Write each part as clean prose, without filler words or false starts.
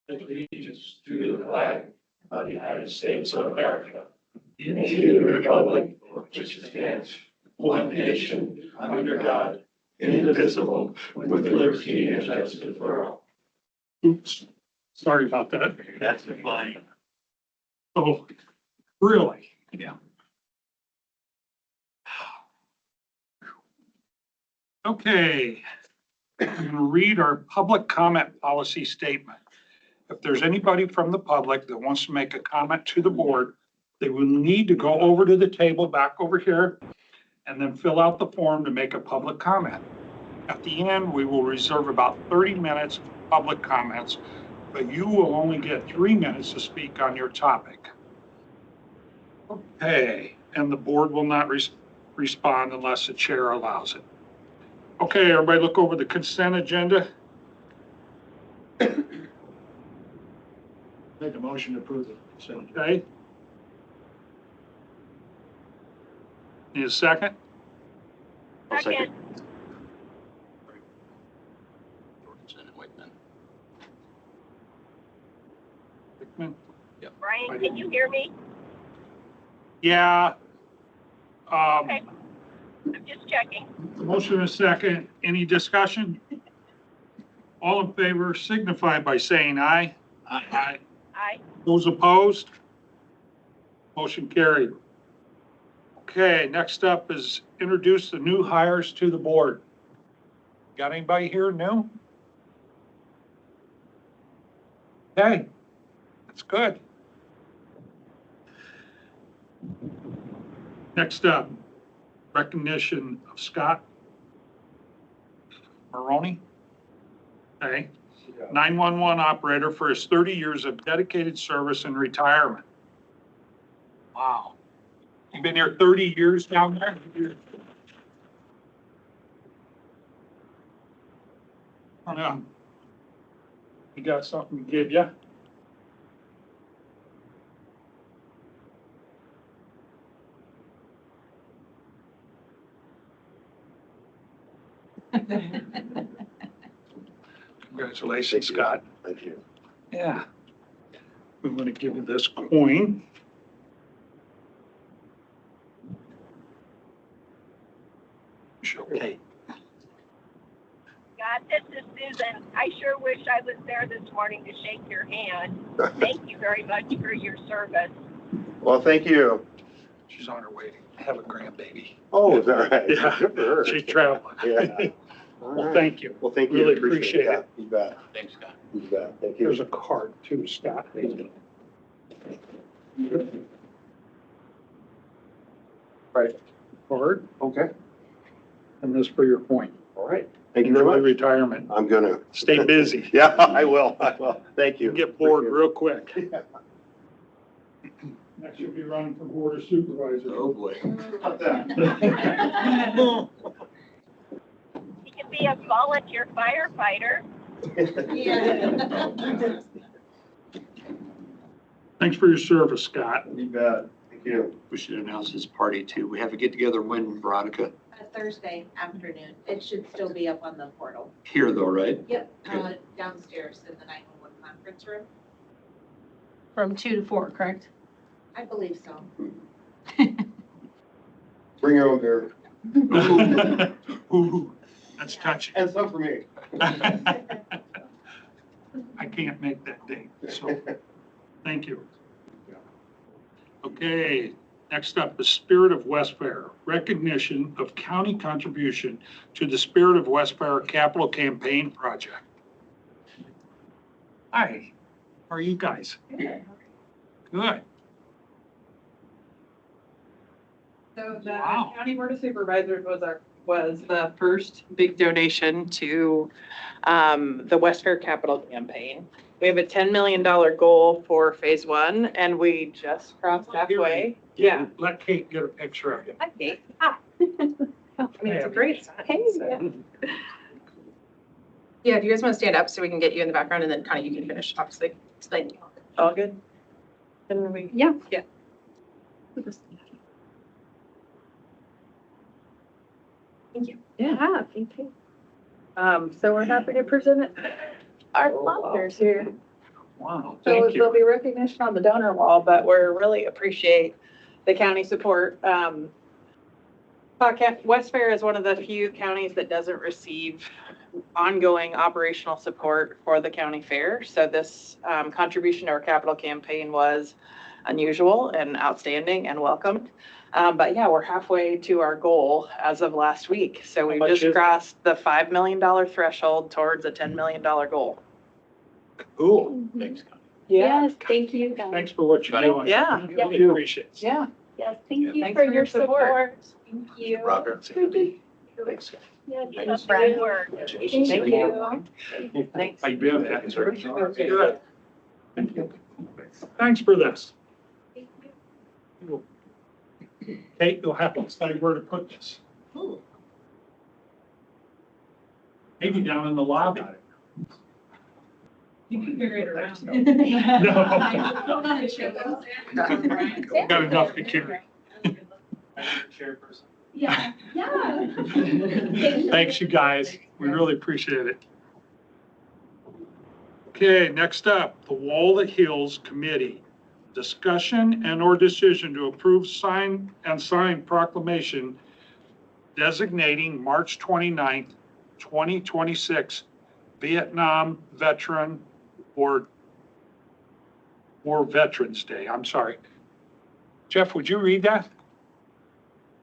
allegiance to the flag of the United States of America, and to the republic for which it stands, one nation, under God, indivisible, with liberty and justice for all. Oops, sorry about that. That's fine. Oh, really? Yeah. Okay, I'm going to read our public comment policy statement. If there's anybody from the public that wants to make a comment to the board, they will need to go over to the table back over here and then fill out the form to make a public comment. At the end, we will reserve about 30 minutes for public comments, but you will only get 3 minutes to speak on your topic. Okay, and the board will not respond unless the chair allows it. Okay, everybody look over the consent agenda. Make a motion to approve the consent. Okay. Need a second? Second. Hickman? Brian, can you hear me? Yeah. Okay. I'm just checking. Motion and a second. Any discussion? All in favor signify by saying aye. Aye. Aye. Those opposed? Motion carried. Okay, next up is introduce the new hires to the board. Got anybody here new? Okay, that's good. Next up, recognition of Scott Maroney. Okay, 911 operator for his 30 years of dedicated service and retirement. Wow. You've been here 30 years down there? I know. You got something to give you? Congratulations, Scott. Thank you. Yeah. We want to give you this coin. Okay. God, this is Susan. I sure wish I was there this morning to shake your hand. Thank you very much for your service. Well, thank you. She's on her way to have a grandbaby. Oh, is that right? Yeah. Good for her. She's traveling. Yeah. All Well, right. thank you. Well, thank you. Really appreciate it. You bet. Thanks, Scott. You bet. Thank you. There's a card too, Scott. Right. Card, Okay. and this for your point. All right. Thank you very Enjoy much. retirement. I'm gonna. Stay busy. Yeah, I will. I will. Thank you. You get bored Appreciate real quick. it. Next, you'll be running for board of supervisors. Oh, boy. You can be a volunteer firefighter. Thanks for your service, Scott. You bet. Thank you. We should announce this party too. We have a get together when, Veronica? Thursday afternoon. It should still be up on the portal. Here though, right? Yep, downstairs in the 911 conference room. From 2 to 4, correct? I believe so. Bring your own beer. Ooh, that's touching. And some for me. I can't make that date, so thank you. Okay, next up, the Spirit of West Fair, recognition of county contribution to the Spirit of West Fair Capital Campaign Project. Hi, how are you guys? Good. So the Wow. County Board of Supervisors was the first big donation to the West Fair Capital Campaign. We have a $10 million goal for phase 1 and we just crossed halfway. Yeah. Let Kate get a picture of you. Hi, Kate. I mean, it's a great sign. so. Yeah, if you guys want to stand up so we can get you in the background and then kind of you can finish, obviously, explaining. All good? Can we? Yeah. Yeah. Thank you. Yeah, thank you. So we're happy to present it. Our sponsors here. Wow, So thank there'll you. be recognition on the donor wall, but we're really appreciate the county support. West Fair is one of the few counties that doesn't receive ongoing operational support for the county fair. So this contribution to our capital campaign was unusual and outstanding and welcomed. But yeah, we're halfway to our goal as of last week. So we much just is it? crossed the $5 million threshold towards a $10 million goal. Cool. Thanks. Yes, thank you guys. Thanks for what you're doing. Yeah. Really appreciate it. Yeah. Yes, thank you Thanks for for your your support. support. Thank you. Roger and Sandy. Thanks. Yes, Thanks. good work. Congratulations. Thank you. Thanks. How you been? Good. Thank you. Thanks for this. Kate, you'll have to decide where to put this. Maybe down in the lobby. You can carry it around. No. Got enough to carry. Yeah. Yeah. Thanks, you guys. We really appreciate it. Okay, next up, the Wall That Heals Committee. Discussion and or decision to approve sign proclamation designating March 29th, 2026 Vietnam Veteran or Veterans Day. I'm sorry. Jeff, would you read that?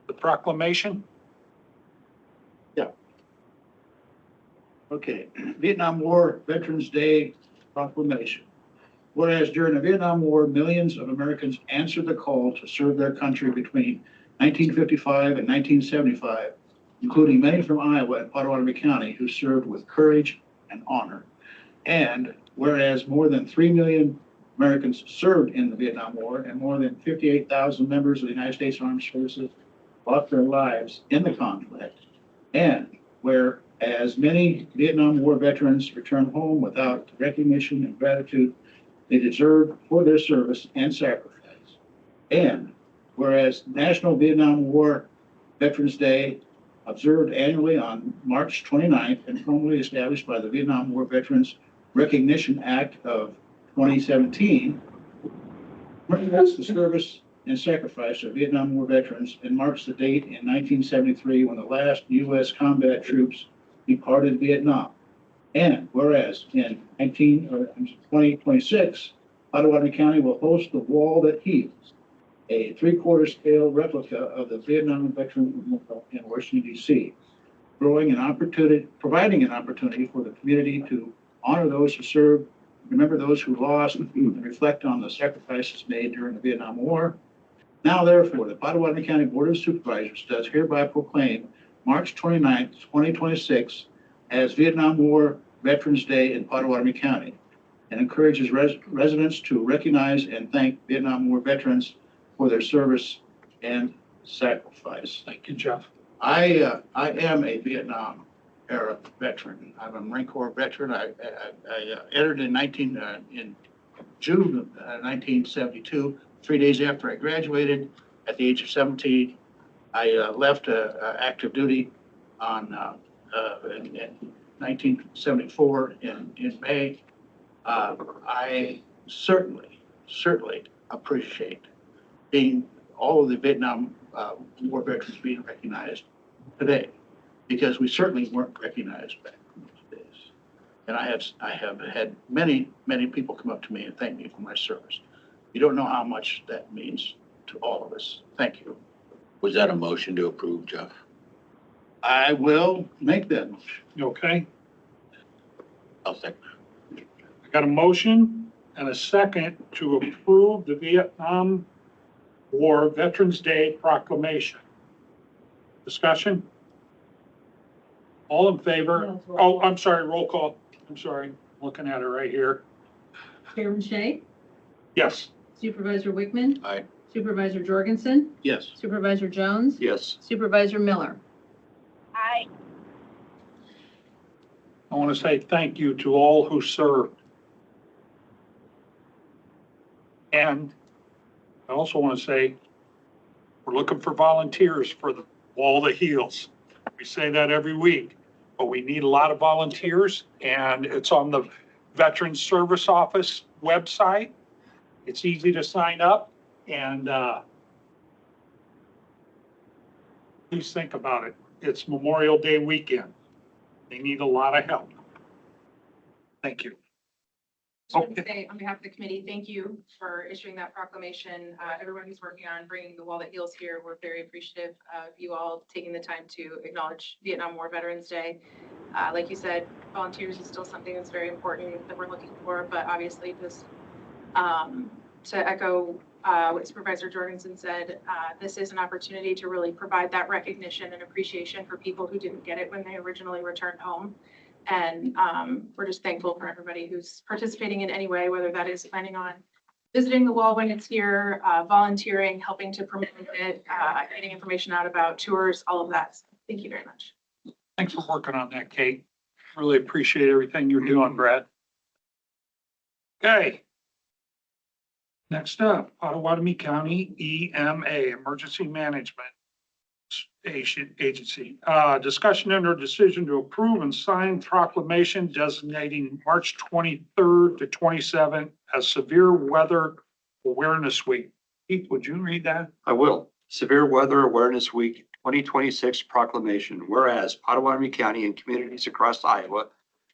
The proclamation? Okay, Vietnam War Veterans Day proclamation. Whereas during the Vietnam War, millions of Americans answered the call to serve their country between 1955 and 1975, including many from Iowa and Potawatomi County who served with courage and honor. And whereas more than 3 million Americans served in the Vietnam War and more than 58,000 members of the United States Armed Services lost their lives in the conflict, and whereas many Vietnam War veterans return home without the recognition and gratitude they deserve for their service and sacrifice. And whereas National Vietnam War Veterans Day, observed annually on March 29th and formally established by the Vietnam War Veterans Recognition Act of 2017, represents the service and sacrifice of Vietnam War veterans and marks the date in 1973 when the last U.S. combat troops departed Vietnam. And whereas in 2026, Potawatomi County will host the Wall That Heals, a 3/4 scale replica of the Vietnam Veteran Memorial in Washington, D.C., providing an opportunity for the community to honor those who served, remember those who lost, and reflect on the sacrifices made during the Vietnam War. Now, therefore, the Potawatomi County Board of Supervisors does hereby proclaim March 29th, 2026 as Vietnam War Veterans Day in Potawatomi County, and encourages residents to recognize and thank Vietnam War veterans for their service and sacrifice. Thank you, Jeff. I am a Vietnam era veteran. I'm a Marine Corps veteran. I entered in June of 1972, 3 days after I graduated. At the age of 17, I left active duty in 1974 in May. I certainly appreciate all of the Vietnam War veterans being recognized today, because we certainly weren't recognized back in those days. And I have had many people come up to me and thank me for my service. You don't know how much that means to all of us. Thank you. Was that a motion to approve, Jeff? I will make that motion. You okay? I'll second. I got a motion and a second to approve the Vietnam War Veterans Day proclamation. Discussion? All in favor? Oh, I'm sorry, roll call. I'm sorry, looking at it right here. Chairman Shay, Yes. Supervisor Wickman. Aye. Supervisor Jorgensen, Yes. Supervisor Jones, Yes. Supervisor Miller. Aye. I want to say thank you to all who served. And I also want to say, we're looking for volunteers for the Wall That Heals. We say that every week, but we need a lot of volunteers, and it's on the Veterans Service Office website. It's easy to sign up and, please think about it. It's Memorial Day weekend. They need a lot of help. Thank you. Just wanted to say, on behalf of the committee, thank you for issuing that proclamation. Everyone who's working on bringing the wall that heals here, we're very appreciative of you all taking the time to acknowledge Vietnam War Veterans Day. Like you said, volunteers is still something that's very important that we're looking for, but obviously just to echo what Supervisor Jorgensen said, this is an opportunity to really provide that recognition and appreciation for people who didn't get it when they originally returned home. And we're just thankful for everybody who's participating in any way, whether that is planning on visiting the wall when it's here, volunteering, helping to promote it, getting information out about tours, all of that. So thank you very much. Thanks for working on that, Kate. Really appreciate everything you're doing, Brad. Okay. Next up, Potawatomi County EMA, Emergency Management Agency. Discussion and or decision to approve and sign proclamation designating March 23rd to 27th as Severe Weather Awareness Week. Keith, would you read that? I will. Severe Weather Awareness Week 2026 proclamation. Whereas Potawatomi County and communities across Iowa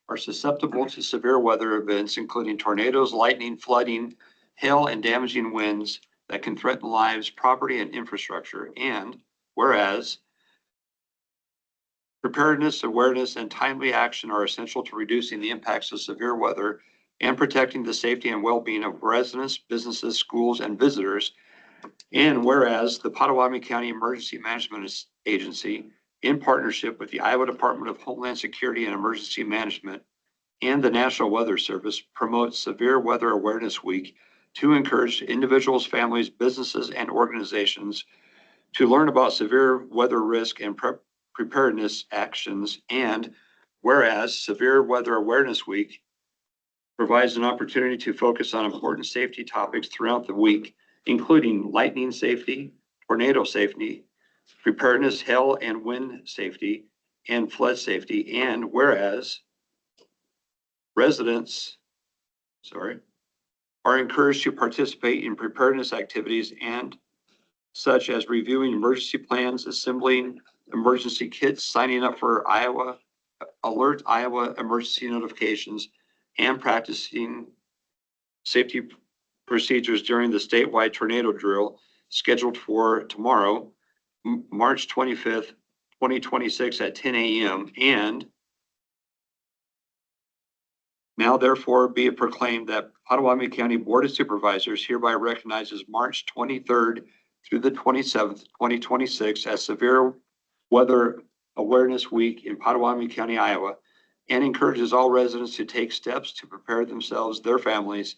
are susceptible to severe weather events, including tornadoes, lightning, flooding, hail, and damaging winds that can threaten lives, property, and infrastructure. And whereas preparedness, awareness, and timely action are essential to reducing the impacts of severe weather and protecting the safety and well-being of residents, businesses, schools, and visitors. And whereas the Potawatomi County Emergency Management Agency, in partnership with the Iowa Department of Homeland Security and Emergency Management and the National Weather Service, promotes Severe Weather Awareness Week to encourage individuals, families, businesses, and organizations to learn about severe weather risk and preparedness actions. And whereas Severe Weather Awareness Week provides an opportunity to focus on important safety topics throughout the week, including lightning safety, tornado safety, preparedness, hail and wind safety, and flood safety. And whereas residents, are encouraged to participate in preparedness activities and such as reviewing emergency plans, assembling emergency kits, signing up for Alert Iowa emergency notifications, and practicing safety procedures during the statewide tornado drill scheduled for tomorrow, March 25th, 2026 at 10 a.m. And now therefore be it proclaimed that Potawatomi County Board of Supervisors hereby recognizes March 23rd through the 27th, 2026 as Severe Weather Awareness Week in Potawatomi County, Iowa, and encourages all residents to take steps to prepare themselves, their families,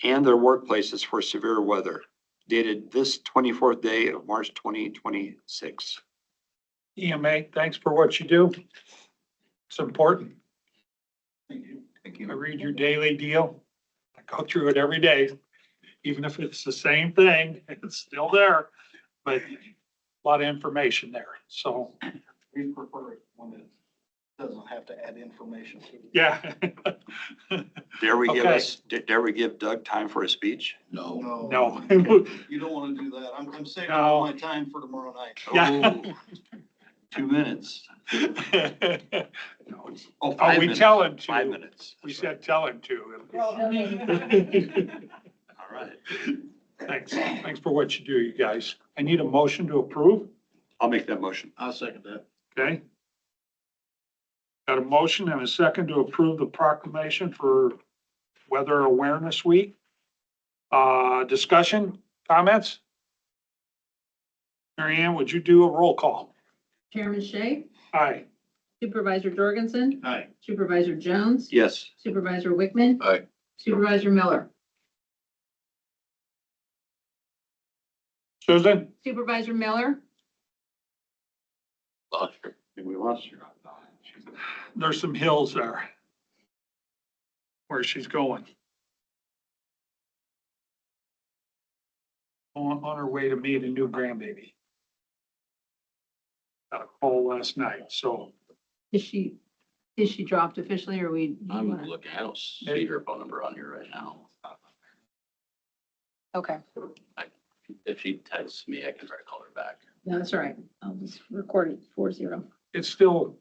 and their workplaces for severe weather. Dated this 24th day of March 2026. EMA, thanks for what you do. It's important. Thank you. I read your daily deal. I go through it every day. Even if it's the same thing, it's still there, but a lot of information there. So, We prefer it when it doesn't have to add information. yeah. Dare we give Okay. dare we give Doug time for a speech? No. No. You don't want to do that. I'm saving No. all my time for tomorrow night. Yeah. Oh, 2 minutes. Oh, Oh, 5 we minutes. tell him 5 to. minutes. We That's right. said tell him to. All right. Thanks. Thanks for what you do, you guys. I need a motion to approve. I'll make that motion. I'll second that. Okay. Got a motion and a second to approve the proclamation for Weather Awareness Week. Discussion, comments? Mary Ann, would you do a roll call? Chairman Shay, Aye. Supervisor Jorgensen, Aye. Supervisor Jones, Yes. Supervisor Wickman. Aye. Supervisor Miller. Susan? Supervisor Miller. Lost her. We lost her. There's some hills there where she's going. On her way to meet a new grandbaby. Got a call last night, so Is she dropped officially or we? I'm looking, I don't see her phone number on here right now. Okay, If she texts me, I can try to call her back. that's all right. I'll just record it 4-0. It's still,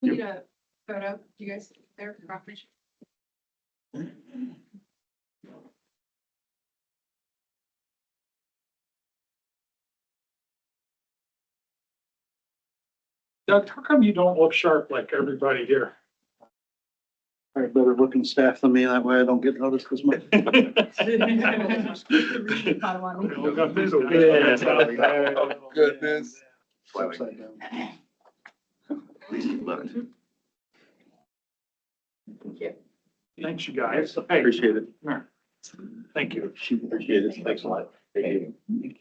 We need a photo, you guys, there, confirmation. Doug, how come you don't look sharp like everybody here? Better looking staff than me, that way I don't get noticed as much. We got this guy. Goodness. Upside down. At least you looked. Thanks, you guys. Hey, Appreciate it. thank you. Appreciate it. Thanks a lot. Thank you.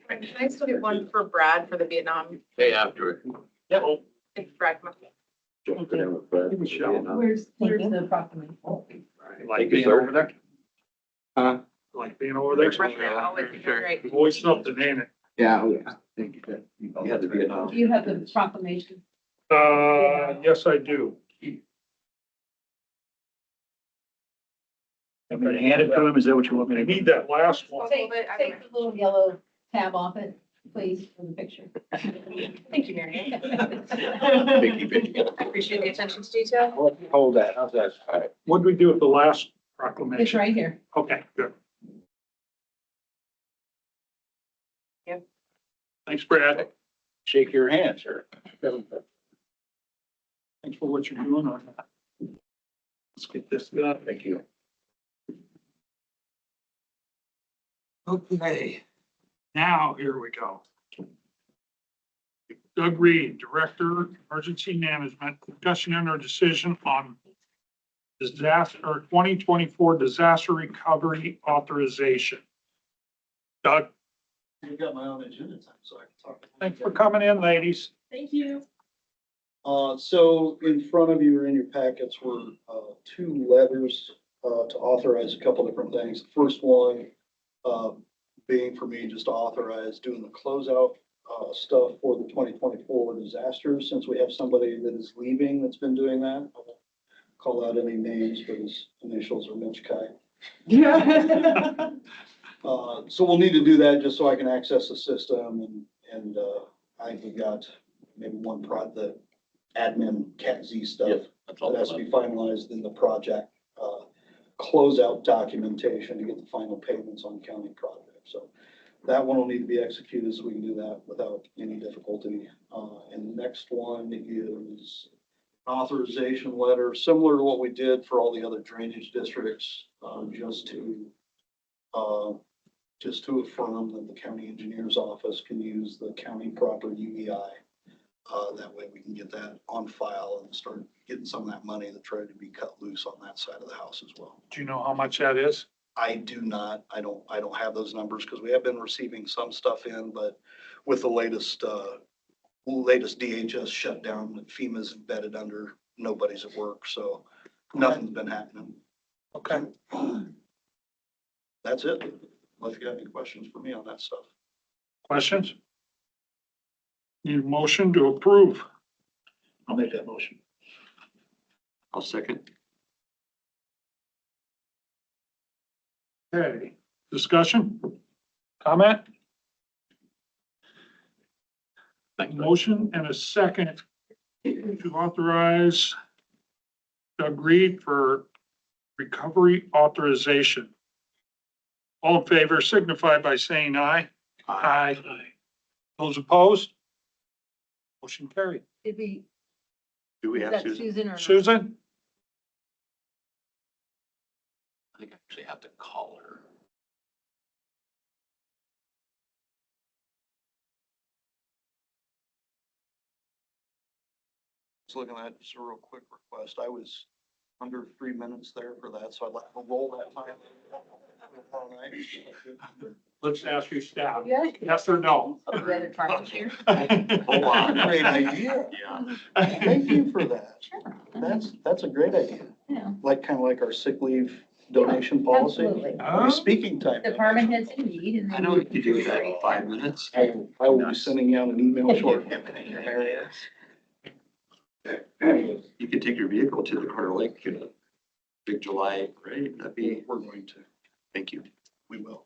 Can I still get one for Brad for the Vietnam? Day after it. Thanks, Brad. Come on. Give me a shout. Where's the proclamation? Like being over there? Huh? Like being over there? Oh, it's great. Voice something, ain't it? Yeah, yeah. Thank you. You had to be an. Do you have the proclamation? Yes, I do. Want me to hand it to him? Is that what you want me I to do? need that last one. Take the little yellow tab off it, please, for the picture. Thank you, Mary Ann. Vicky. I appreciate the attention to detail. Hold that. How's that? All right. What did we do with the last It's proclamation? right here. Okay, good. Yep. Thanks, Brad. Shake your hand, sir. Thanks for what you're doing on that. Let's get this done. Thank you. Okay, now here we go. Doug Reed, Director, Emergency Management, discussion and or decision on disaster, or 2024 disaster recovery authorization. Doug, You've got my own agenda time, so I can talk. thanks for coming in, ladies. Thank you. So in front of you or in your packets were, two letters, to authorize a couple different things. The first one, being for me just to authorize doing the closeout, stuff for the 2024 disasters, since we have somebody that is leaving that's been doing that. I won't call out any names, but his initials are Mitch Kai. So we'll need to do that just so I can access the system and I think we got maybe one the admin Cat Z stuff That's all. that has to be finalized in the project, closeout documentation to get the final payments on county projects. So that one will need to be executed so we can do that without any difficulty. And the next one is authorization letter, similar to what we did for all the other drainage districts, just to affirm that the county engineer's office can use the county proper UEI. That way we can get that on file and start getting some of that money that's ready to be cut loose on that side of the house as well. Do you know how much that is? I do not, I don't have those numbers because we have been receiving some stuff in, but with the latest DHS shutdown that FEMA's embedded under, nobody's at work, so nothing's been happening. Okay, That's it. Unless you got any questions for me on that stuff. questions? Need a motion to approve. I'll make that motion. I'll second. Okay, discussion? Comment? Motion and a second to authorize Doug Reed for recovery authorization. All in favor signify by saying aye. Aye. Those opposed? Motion carried. Did we, Do we is have that Susan? Susan or? not? Susan? I think I actually have to call her. Just looking at just a real quick request. I was under 3 minutes there for that, so I'd like to roll that time. All right. Let's ask your staff. Yeah. Yes or no? The other departments here. Hold on. Great idea. Yeah. Thank you for that. Sure. That's a great idea. Yeah, Like, kind of like our sick leave donation policy. absolutely. Oh, Speaking time. Department heads can meet and I then. know you could do that in 5 minutes. I will be sending you out an email shortly. You could take your vehicle to the Carter Lake big July, right? That'd be, We're going to, thank you. we will.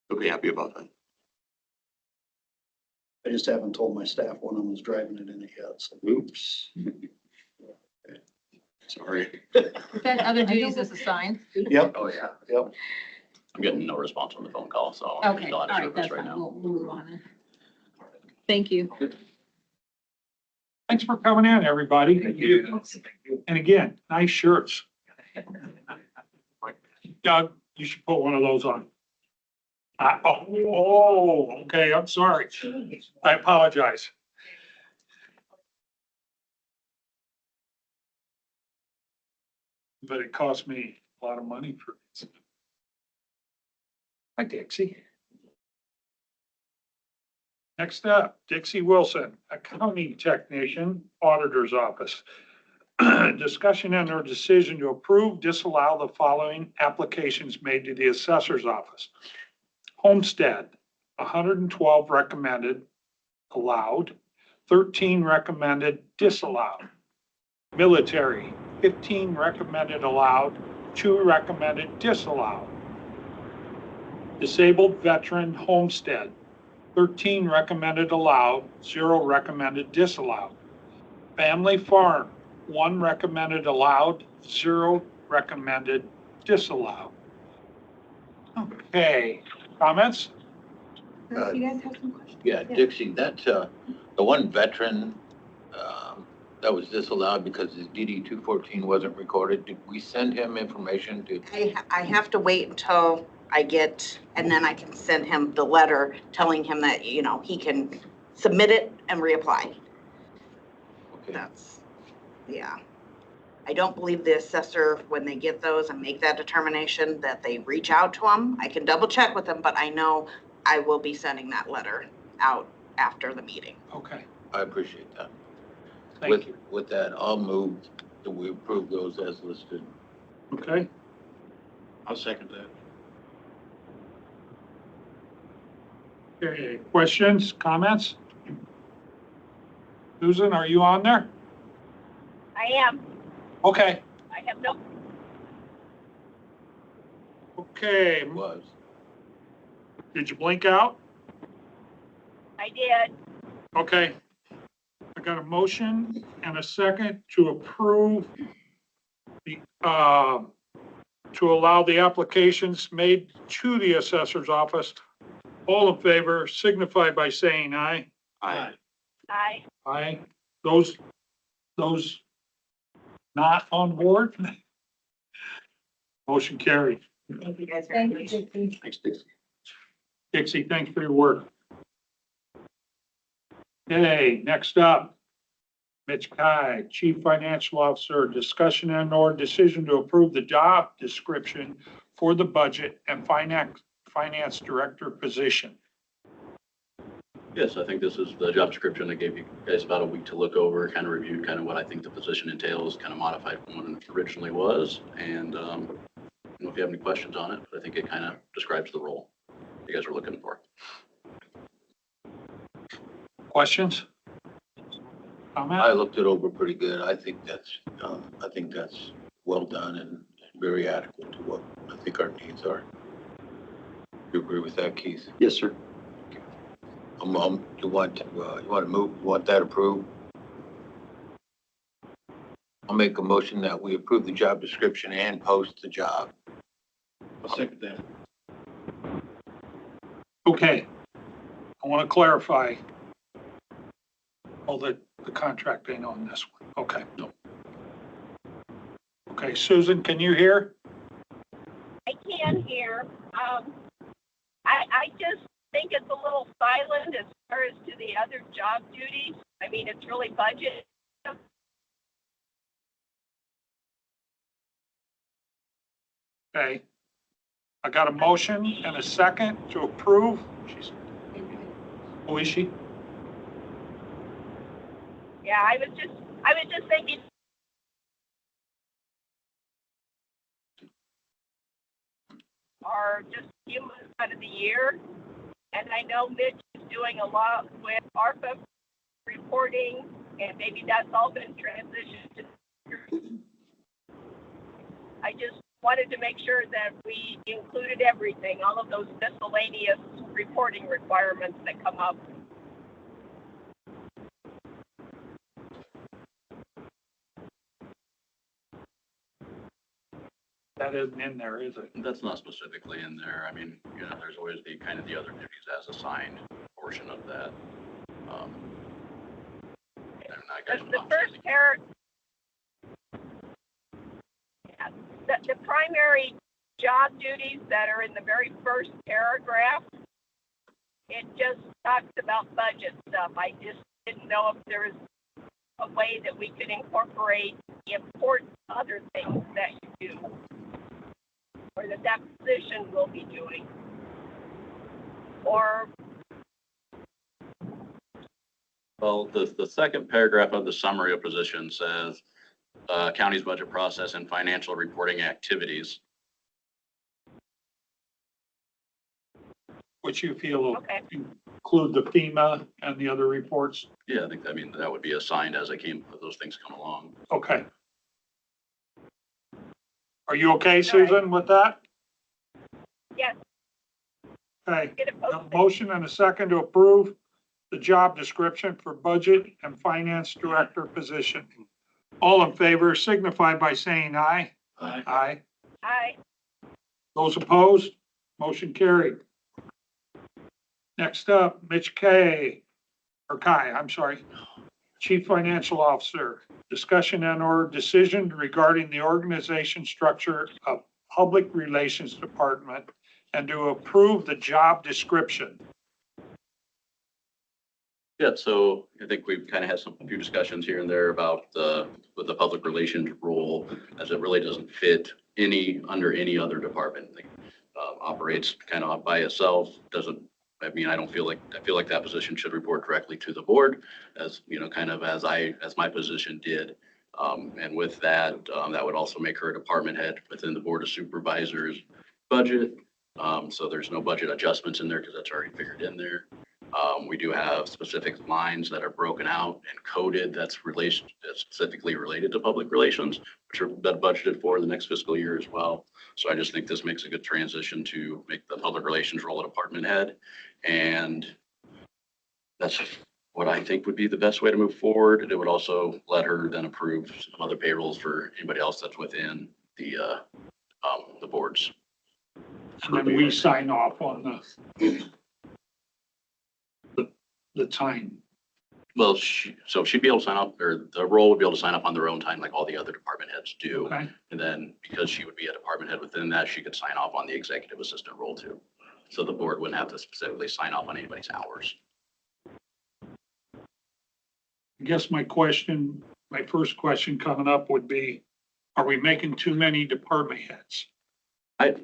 You'll be happy about that. I just haven't told my staff when I was driving it in it yet, so. Oops. Sorry. Then other duties is assigned. Yep. Oh, yeah. Yep. I'm getting no response on the phone call, so. I'm Okay, still all out of right, service that's right fine. now. We'll move on then. Thank you. Thanks for coming in, everybody. Thank you. And again, nice shirts. Doug, you should put one of those on. Okay, I'm sorry. I apologize. But it cost me a lot of money for this. Hi, Dixie. Next up, Dixie Wilson, accounting technician, auditor's office. Discussion and or decision to approve, disallow the following applications made to the assessor's office. Homestead, 112 recommended, allowed, 13 recommended, disallowed. Military, 15 recommended, allowed, 2 recommended, disallowed. Disabled veteran homestead, 13 recommended, allowed, 0 recommended, disallowed. Family farm, 1 recommended, allowed, 0 recommended, disallowed. Okay, comments? You guys have some questions? Yeah, Dixie, that's, the one veteran, that was disallowed because his DD 214 wasn't recorded. Did we send him information to? I have to wait until I get, and then I can send him the letter telling him that, you know, he can submit it and reapply. Okay. That's, yeah. I don't believe the assessor, when they get those and make that determination, that they reach out to him. I can double check with them, but I know I will be sending that letter out after the meeting. Okay, I appreciate that. thank you. With that, I'll move that we approve those as listed. Okay, I'll second that. okay, questions, comments? Susan, are you on there? I am. Okay, I have no, okay. It was. Did you blink out? I did. Okay. I got a motion and a second to approve the, to allow the applications made to the assessor's office. All in favor signify by saying aye. Aye. I, Aye. Those not on board? Motion carried. Thank you guys very Thank you, much. Dixie. Thanks, Dixie. Dixie, thanks for your work. Okay, next up, Mitch Kai, Chief Financial Officer, discussion and or decision to approve the job description for the budget and finance director position. Yes, I think this is the job description. I gave you guys about a week to look over, kind of reviewed kind of what I think the position entails, kind of modified from what it originally was. And I don't know if you have any questions on it, but I think it kind of describes the role you guys are looking for. Questions? I Comment? looked it over pretty good. I think that's well done and very adequate to what I think our needs are. You agree with that, Keith? Yes, sir. You want that approved? I'll make a motion that we approve the job description and post the job. I'll second that. Okay. I want to clarify. Oh, the contract ain't on this one. Okay. No. Okay, Susan, can you hear? I can hear. I just think it's a little silent as far as to the other job duties. I mean, it's really budget. Okay. I got a motion and a second to approve. Who is she? Yeah, I was just thinking. Are just a few months out of the year. And I know Mitch is doing a lot with ARPA reporting, and maybe that's all been transitioned to. I just wanted to make sure that we included everything, all of those miscellaneous reporting requirements that come up. That isn't in there, is it? That's not specifically in there. I mean, you know, there's always the kind of the other duties as assigned portion of that. And I guess The first the primary job duties that are in the very first paragraph, it just talks about budget stuff. I just didn't know if there was a way that we could incorporate the important other things that you do, or that position will be doing. Or, Well, the second paragraph of the summary of position says, county's budget process and financial reporting activities. Which you feel will okay, include the FEMA and the other reports? Yeah, I mean, that would be assigned as those things come along. Okay. Are you okay, Susan, with that? yes, Okay. get it A posted. motion and a second to approve the job description for budget and finance director position. All in favor signify by saying aye. Aye. Aye. Aye. Those opposed, motion carried. Next up, Mitch Kai, I'm sorry, Chief Financial Officer. Discussion and or decision regarding the organization structure of Public Relations Department and to approve the job description. Yeah, so I think we've kind of had a few discussions here and there about with the public relations role, as it really doesn't fit under any other department. Like, operates kind of by itself, I feel like that position should report directly to the board, as, you know, kind of as my position did. And with that, that would also make her a department head within the Board of Supervisors budget. So there's no budget adjustments in there because that's already figured in there. We do have specific lines that are broken out and coded that's specifically related to public relations, which are budgeted for the next fiscal year as well. So I just think this makes a good transition to make the public relations role a department head. And that's what I think would be the best way to move forward. It would also let her then approve some other payrolls for anybody else that's within the boards. And then we sign off on the time. Well, so she'd be able to sign up, or the role would be able to sign up on their own time, like all the other department heads do. Okay. And then because she would be a department head within that, she could sign off on the executive assistant role too. So the board wouldn't have to specifically sign off on anybody's hours. I guess my first question coming up would be, are we making too many department heads? I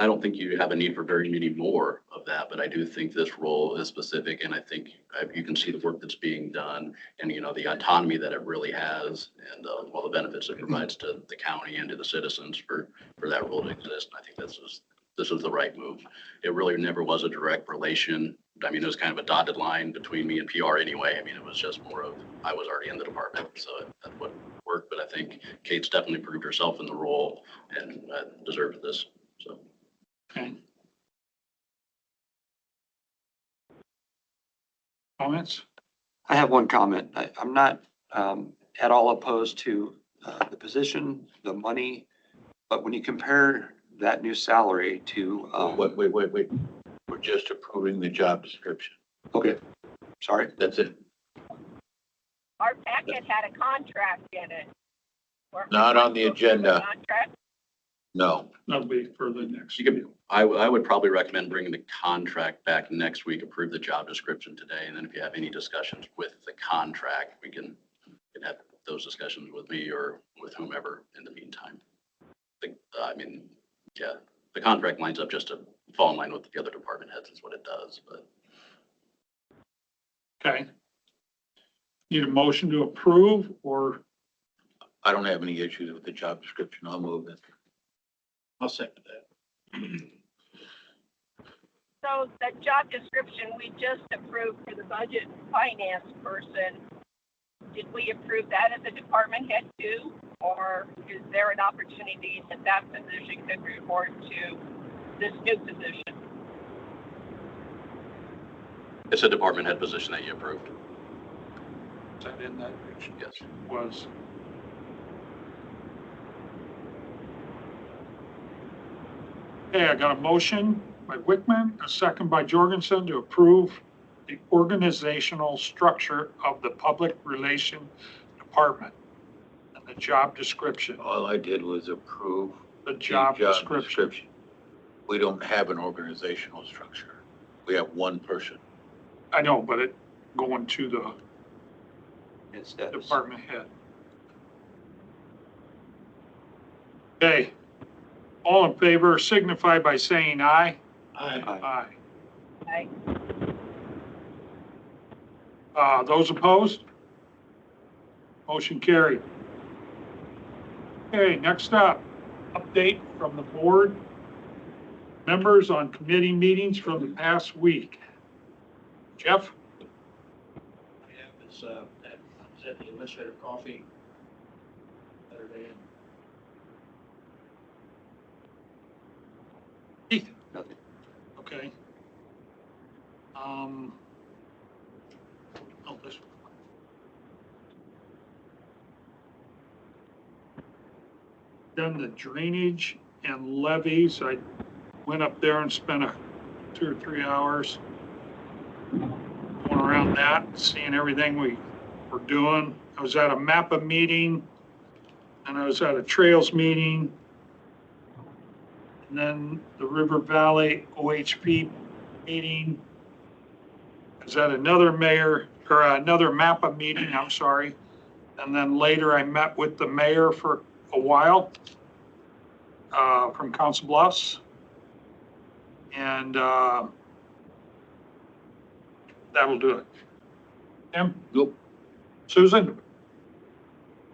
don't think you have a need for very many more of that, but I do think this role is specific, and I think you can see the work that's being done and, you know, the autonomy that it really has and all the benefits it provides to the county and to the citizens for that role to exist. And I think this is the right move. It really never was a direct relation. I mean, it was kind of a dotted line between me and PR anyway. I mean, it was just more of, I was already in the department, so that's what worked. But I think Kate's definitely proved herself in the role and deserves this, so. Okay. Comments? I have one comment. I'm not at all opposed to the position, the money, but when you compare that new salary to, Wait. We're just approving the job description. okay, sorry. That's it. Our packet had a contract in it. Not on the agenda. Contract? No. That'll be for the next. I would probably recommend bringing the contract back next week, approve the job description today, and then if you have any discussions with the contract, we can have those discussions with me or with whomever in the meantime. The contract lines up just to fall in line with the other department heads is what it does, but. Okay. Need a motion to approve, or I don't have any issues with the job description. I'll move it. I'll second that. So the job description we just approved for the budget and finance person, did we approve that as a department head too? or is there an opportunity that that position could report to this new position? It's a department head position that you approved. Is that in that? Yes. Was. Okay, I got a motion by Wickman, a second by Jorgensen to approve the organizational structure of the Public Relation Department and the job description. All I did was approve The the job description. We don't have an organizational structure. We have one person. I know, but it going to the Instead. department head. Okay, all in favor signify by saying aye. Aye. Aye. I, Those opposed? Motion carried. Okay, next up, update from the board. Members on committee meetings from the past week. Jeff? I have this, that was at the administrative coffee Saturday. Keith? Nothing. Okay. This one. Done the drainage and levees. I went up there and spent 2 or 3 hours going around that, seeing everything we were doing. I was at a MAPPA meeting and I was at a trails meeting. And then the River Valley OHP meeting. I was at another another MAPPA meeting, I'm sorry. And then later I met with the mayor for a while from Council Bluffs. And that'll do it. Tim? Nope. Susan?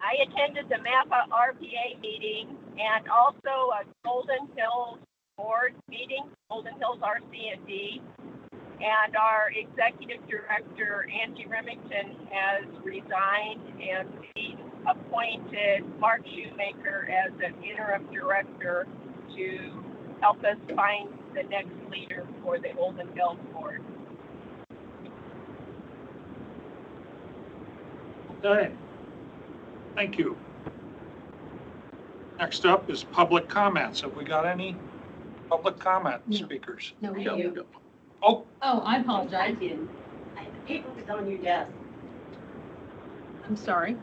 I attended the MAPPA RPA meeting and also a Golden Hills board meeting, Golden Hills RC&D. And our executive director, Angie Remington, has resigned and we appointed Mark Shoemaker as an interim director to help us find the next leader for the Golden Hills board. Okay. Thank you. Next up is public comments. Have we got any public comment No. speakers? No, we Yep, do. yep. Oh, Oh, I apologize. didn't. The paper was on your desk. I'm sorry.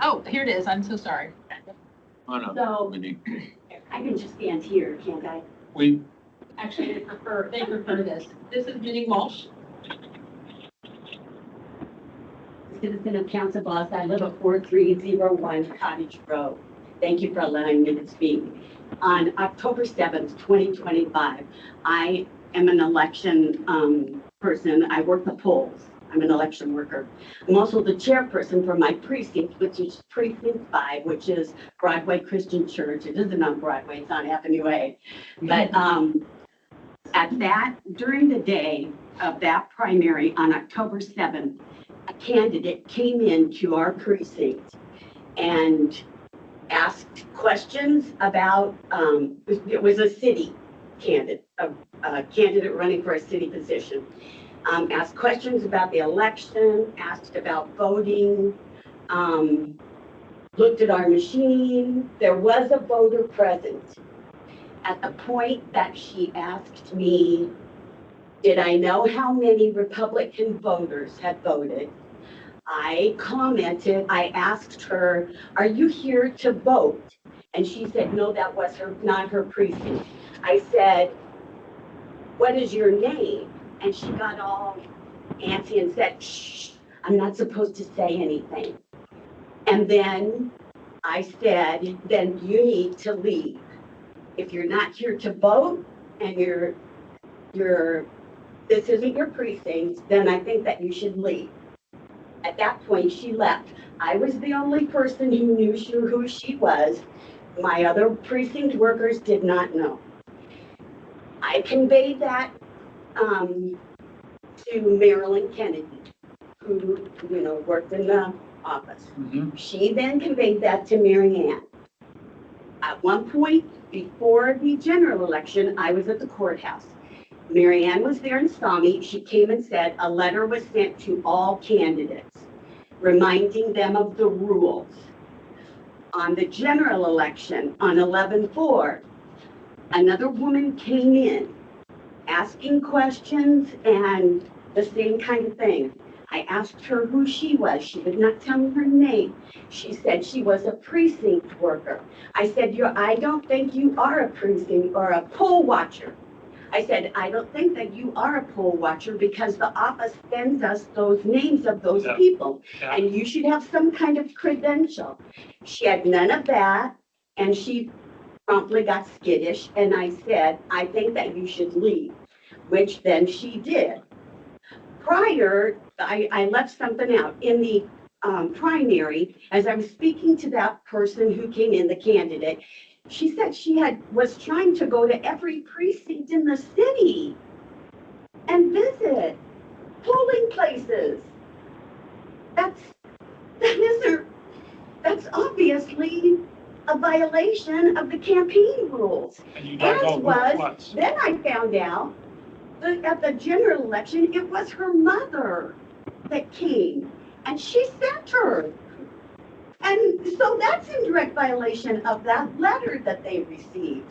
Oh, here it is. I'm so sorry. Oh, no. So- We need- I can just stand here, can't I? we, Actually, they prefer this. This is Minnie Walsh. Citizen of Council Bluffs, I live at 4301 Cottage Road. Thank you for allowing me to speak. On October 7th, 2025, I am an election person. I work the polls. I'm an election worker. I'm also the chairperson for my precinct, which is Precinct 5, which is Broadway Christian Church. It isn't on Broadway, it's on Avenue A. But during the day of that primary on October 7th, a candidate came into our precinct and asked questions about, it was a city candidate, a candidate running for a city position. Asked questions about the election, asked about voting, looked at our machine. There was a voter present. At the point that she asked me, did I know how many Republican voters had voted? I commented, I asked her, are you here to vote? And she said, no, that was not her precinct. I said, what is your name? And she got all antsy and said, shh, I'm not supposed to say anything. And then I said, then you need to leave. If you're not here to vote and this isn't your precinct, then I think that you should leave. At that point, she left. I was the only person who knew who she was. My other precinct workers did not know. I conveyed that to Marilyn Kennedy, who, worked in the office. Mhm. She then conveyed that to Mary Ann. At one point, before the general election, I was at the courthouse. Mary Ann was there and saw me. She came and said a letter was sent to all candidates, reminding them of the rules. On the general election, on 11/4, another woman came in asking questions and the same kind of thing. I asked her who she was. She would not tell me her name. She said she was a precinct worker. I said, I don't think you are a precinct or a poll watcher. I said, I don't think that you are a poll watcher because the office sends us those names of those Yeah. people. Yeah. And you should have some kind of credential. She had none of that, and she promptly got skittish, and I said, I think that you should leave, which then she did. Prior, I left something out. In the primary, as I was speaking to that person who came in, the candidate, she said she was trying to go to every precinct in the city and visit polling places. That's obviously a violation of the campaign rules. And you don't know As who it was, was. then I found out that at the general election, it was her mother that came, and she sent her. And so that's in direct violation of that letter that they received.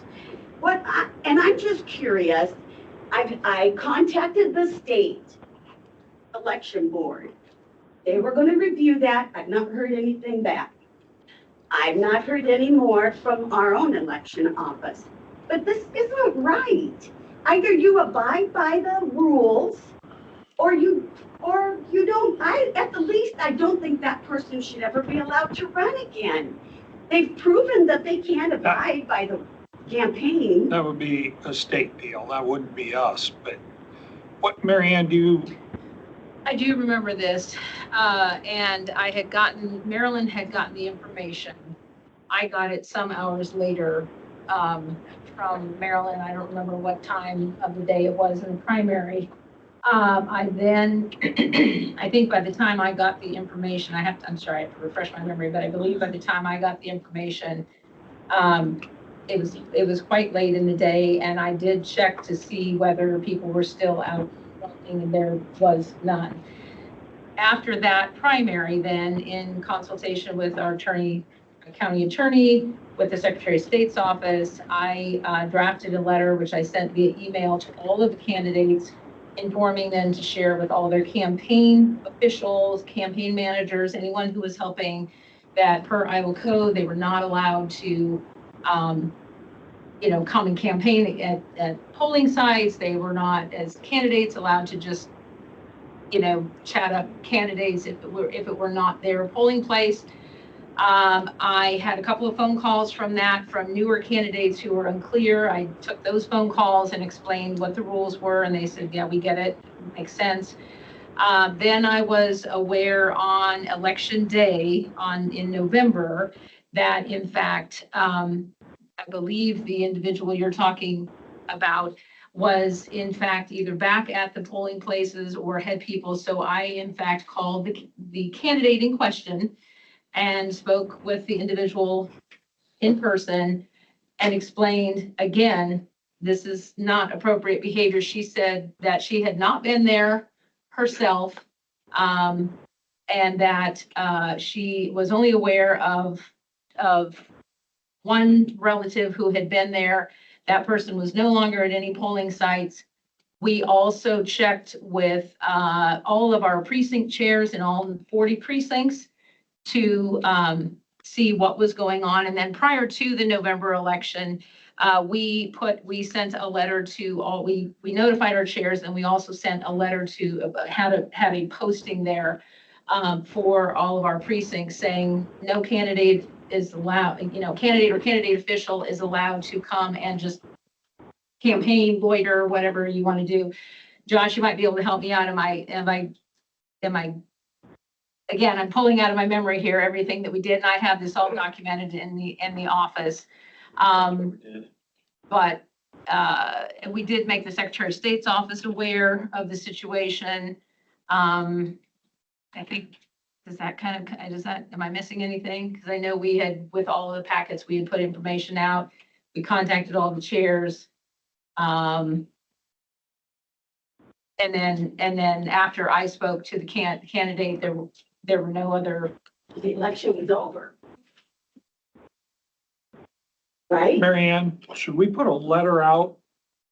And I'm just curious, I contacted the state election board. They were going to review that. I've not heard anything back. I've not heard any more from our own election office. But this isn't right. Either you abide by the rules or you don't. At the least, I don't think that person should ever be allowed to run again. They've proven that they can't abide by the campaign. That would be a state deal. That wouldn't be us. But what, Mary Ann, do you, I do remember this, and Marilyn had gotten the information. I got it some hours later, from Marilyn. I don't remember what time of the day it was in the primary. I then, I think by the time I got the information, I'm sorry, I have to refresh my memory, but I believe by the time I got the information, it was quite late in the day, and I did check to see whether people were still out voting, and there was none. After that primary, then, in consultation with our county attorney, with the Secretary of State's office, I drafted a letter, which I sent via email to all of the candidates, informing them to share with all their campaign officials, campaign managers, anyone who was helping, that per Iowa code, they were not allowed to, come and campaign at polling sites. They were not, as candidates, allowed to just, chat up candidates if it were not their polling place. I had a couple of phone calls from newer candidates who were unclear. I took those phone calls and explained what the rules were, and they said, yeah, we get it, makes sense. Then I was aware on election day in November that, in fact, I believe the individual you're talking about was in fact either back at the polling places or had people. So I, in fact, called the candidate in question and spoke with the individual in person and explained, again, this is not appropriate behavior. She said that she had not been there herself, and that she was only aware of one relative who had been there. That person was no longer at any polling sites. We also checked with all of our precinct chairs in all 40 precincts to see what was going on. And then prior to the November election, we sent a letter to all, we notified our chairs, and we also sent a letter to have a posting there for all of our precincts saying no candidate is allowed, candidate or candidate official is allowed to come and just campaign, loiter, whatever you want to do. Josh, you might be able to help me out. Am I, again, I'm pulling out of my memory here, everything that we did, and I have this all documented in the office. But we did make the Secretary of State's office aware of the situation. I think, am I missing anything? Because I know we had, with all of the packets, we had put information out. We contacted all the chairs. And then after I spoke to the candidate, there were no other. The election was over. Right? Mary Ann, should we put a letter out,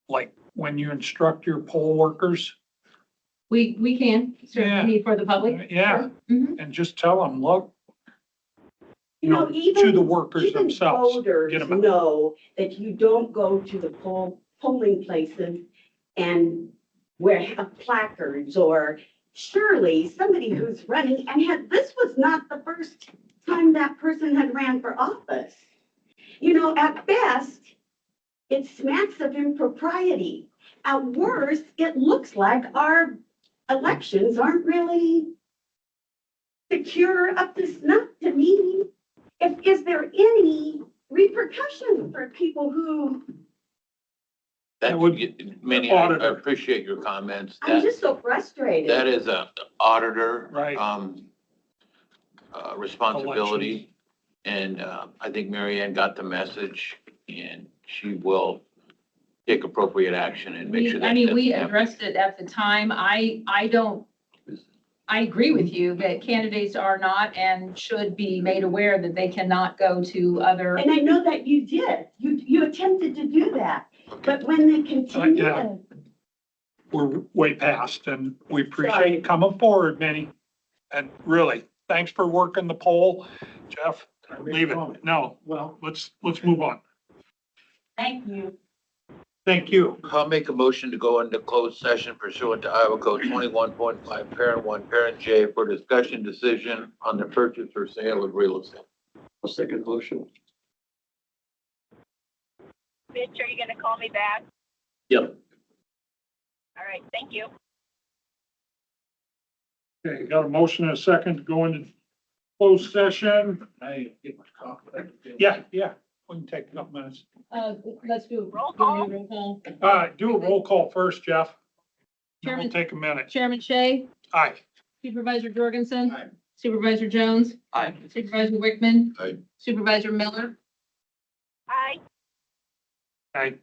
like when you instruct your poll workers? We can, certainly for the public. Yeah, Mhm. and just tell them, look, You know, to even, the workers even themselves. voters Get 'em out. know that you don't go to the polling places and have placards, or surely somebody who's running and this was not the first time that person had ran for office. You know, at best, it smacks of impropriety. At worst, it looks like our elections aren't really secure up to snuff to me. Is there any repercussion for people who, That would- would, Manny, I Auditor. appreciate your comments. I'm That, just so frustrated. that is a auditor. Right. Responsibility. And, I think Mary Ann got the message and she will take appropriate action and make sure that. We doesn't happen. addressed it at the time. I agree with you that candidates are not and should be made aware that they cannot go to other. And I know that you did. You attempted to do that. Okay. But when they continue, Yeah. We're way past, and we appreciate Sorry. you coming forward, Minnie. And really, thanks for working the poll. Jeff, leave it. No, well, let's move on. thank you. Thank you. I'll make a motion to go into closed session pursuant to Iowa Code 21.5, Parent 1, Parent J, for discussion decision on the purchase or sale of real estate. A second motion. Mitch, are you gonna call me back? Yep. All right, thank you. Okay, got a motion and a second to go into closed session. I get my coffee. Yeah, we can take a couple minutes. Let's do. Roll call. Roll call. Do a roll call first, Jeff. Then we'll Chairman- take a minute. Chairman Shea, Aye. Supervisor Jorgensen. Aye. Supervisor Jones. Aye. Supervisor Wickman. Aye. Supervisor Miller. Aye. Aye.